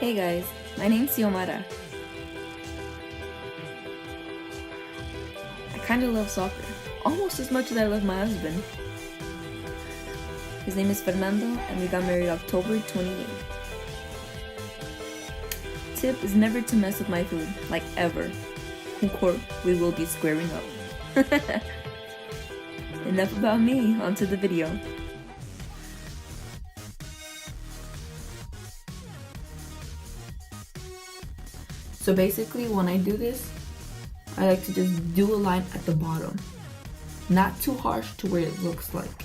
Hey guys, my name's Xiomara. I kinda love soccer, almost as much as I love my husband. His name is Fernando and we got married October 28th. Tip is never to mess with my food, like ever. Or we will be squaring up. Enough about me, onto the video. So basically when I do this, I like to just do a line at the bottom. Not too harsh to where it looks like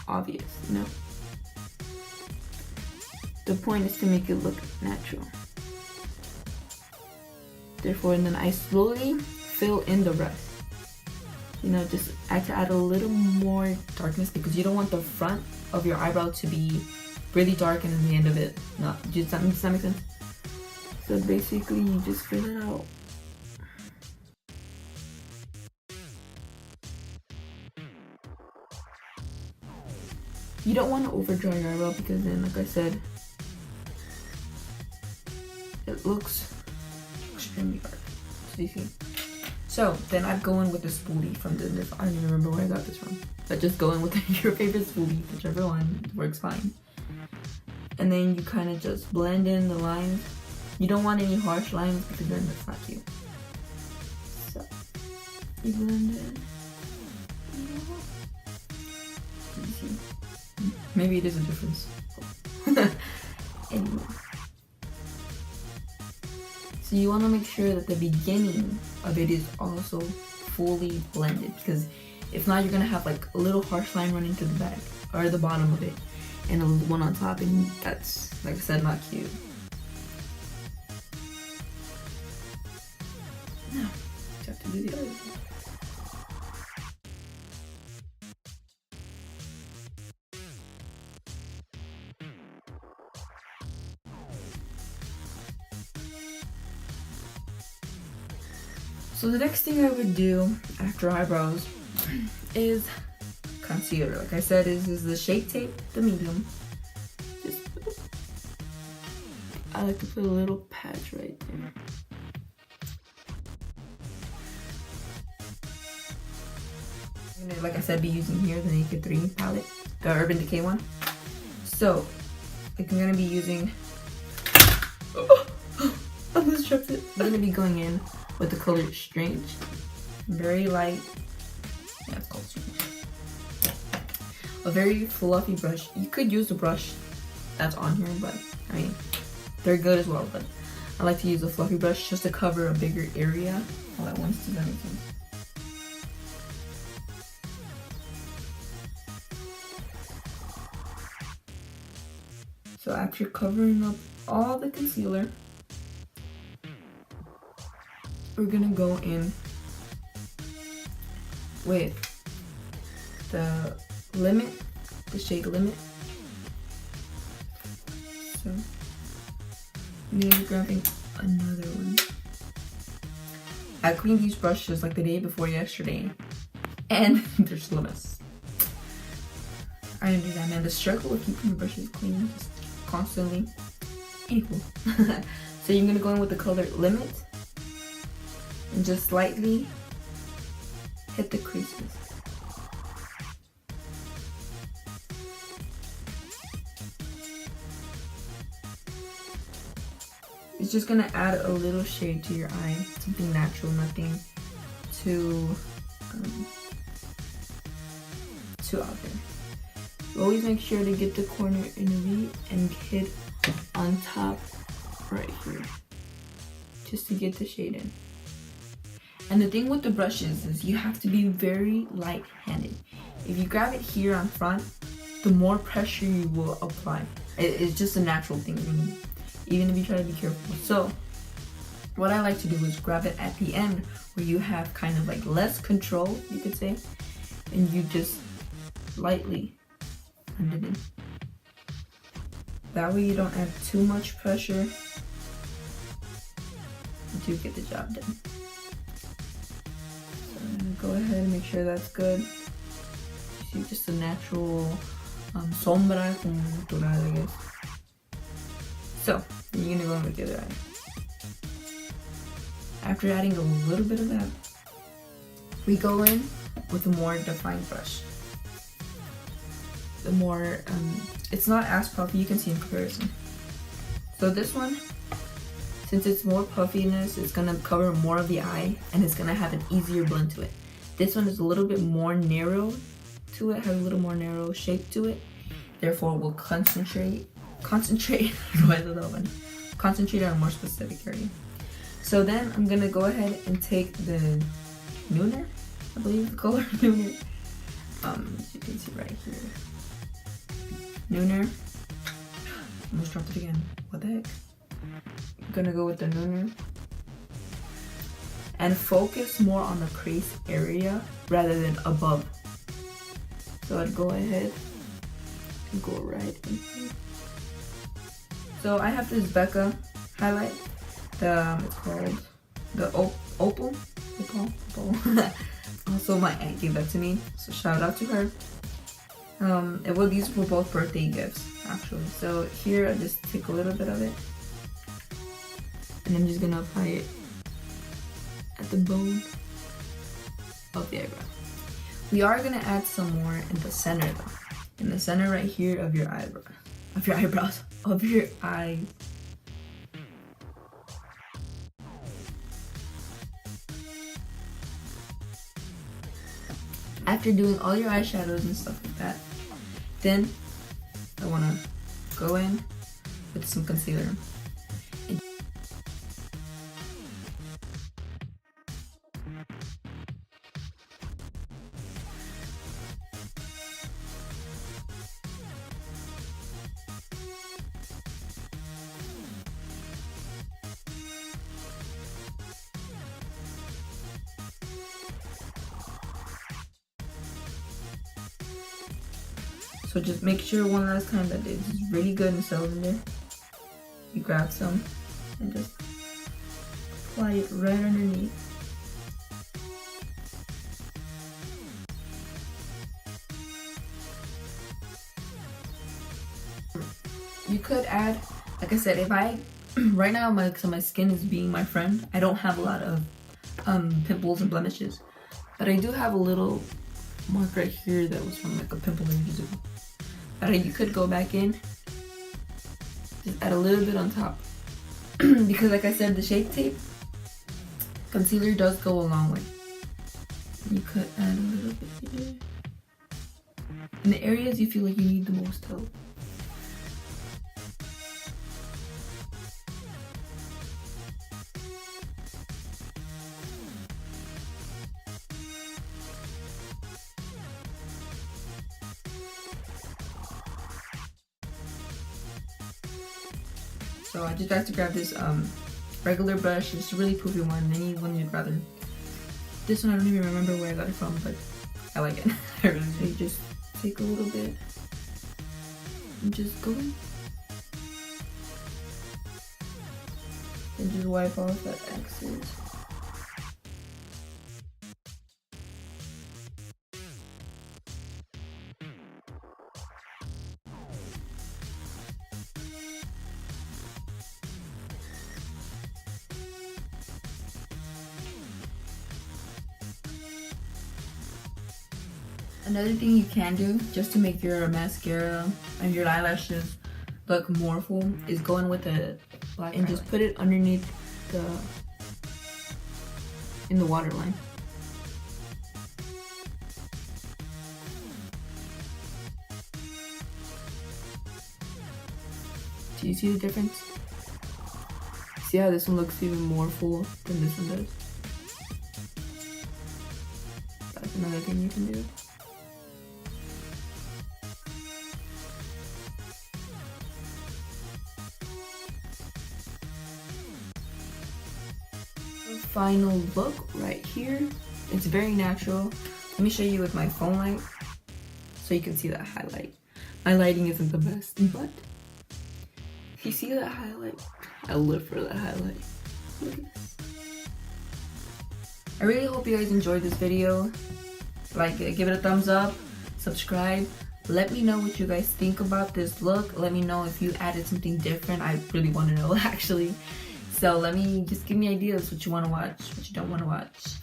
obvious, you know? The point is to make it look natural. Therefore, and then I slowly fill in the rest. You know, just I to add a little more darkness because you don't want the front of your eyebrow to be really dark and then the end of it not. Does that make sense? So basically, you just fill it out. You don't want to overdraw your eyebrow because then, like I said, it looks extremely dark. So you see. So then I'd go in with the spoolie from this. I don't even remember where I got this from. But just go in with your favorite spoolie, whichever one works fine. And then you kind of just blend in the lines. You don't want any harsh lines because then that's not cute. So you blend in. You see. Maybe it is a difference. Anyway. So you want to make sure that the beginning of it is also fully blended, because if not, you're gonna have like a little harsh line running to the back or the bottom of it, and one on top, and that's, like I said, not cute. Now, you have to do the other one. So the next thing I would do after eyebrows is concealer. Like I said, is the Shape Tape, the medium. Just, I like to put a little patch right there. I'm gonna, like I said, be using here the Naked 3 palette, the Urban Decay one. So, like I'm gonna be using, I almost dropped it. I'm gonna be going in with the color Strange, very light. Yeah, it's called Strange. A very fluffy brush. You could use the brush that's on here, but I mean, they're good as well. But I like to use a fluffy brush just to cover a bigger area all at once. Does that make sense? So after covering up all the concealer, we're gonna go in with the Limit, the shade Limit. So I'm gonna be grabbing another one. I cleaned these brushes like the day before yesterday, and they're still a mess. I didn't do that, man. The struggle of keeping the brushes clean, just constantly. Anywho. So you're gonna go in with the color Limit. And just slightly hit the creases. It's just gonna add a little shade to your eye, something natural, nothing too out there. Always make sure to get the corner in a V and hit on top right here, just to get the shade in. And the thing with the brushes is you have to be very light-handed. If you grab it here on front, the more pressure you will apply. It's just a natural thing, even if you try to be careful. So what I like to do is grab it at the end where you have kind of like less control, you could say, and you just lightly blend it in. That way you don't add too much pressure to get the job done. Go ahead and make sure that's good. You see just a natural sombra con natural, I guess. So And you're gonna go in with the other eye. After adding a little bit of that, we go in with a more defined brush. The more, it's not as puffy, you can see in comparison. So this one, since it's more puffiness, it's gonna cover more of the eye and it's gonna have an easier blend to it. This one is a little bit more narrow to it, has a little more narrow shape to it. Therefore, we'll concentrate on a more specific area. So then I'm gonna go ahead and take the Nooner, I believe the color Nooner. As you can see right here. Nooner. Almost dropped it again. What the heck? I'm gonna go with the Nooner. And focus more on the crease area rather than above. So I'd go ahead and go right in here. So I have this Becca highlight. It's called the Opal. Also, my aunt gave that to me, so shout out to her. These were both birthday gifts, actually. So here I just take a little bit of it, and I'm just gonna apply it at the bone of the eyebrow. We are gonna add some more in the center though. In the center right here of your eyebrow, of your eye. After doing all your eyeshadows and stuff like that, then I wanna go in with some concealer. So just make sure one last time that it's really good and settled in there. You grab some and just apply it right underneath. You could add, like I said, if I, right now my skin is being my friend. I don't have a lot of pimples and blemishes, but I do have a little mark right here that was from like a pimple ages ago. You could go back in, just add a little bit on top. Because like I said, the Shape Tape concealer does go a long way. You could add a little bit here. In the areas you feel like you need the most help. So I just like to grab this regular brush, just a really poofy one, any one you'd rather. This one I don't even remember where I got it from, but I like it. I really do. So you just take a little bit and just go in. And just wipe off that excess. Another thing you can do just to make your mascara and your eyelashes look more full is go in with a black and just put it underneath in the waterline. Do you see the difference? See how this one looks even more full than this one does? That's another thing you can do. Final look right here. It's very natural. Let me show you with my phone light so you can see that highlight. My lighting isn't the best, but if you see that highlight, I live for that highlight. Look at this. I really hope you guys enjoyed this video. Like it, give it a thumbs up, subscribe, Let me know what you guys think about this look. Let me know if you added something different. I really want to know actually. So let me just give me ideas what you want to watch, what you don't want to watch.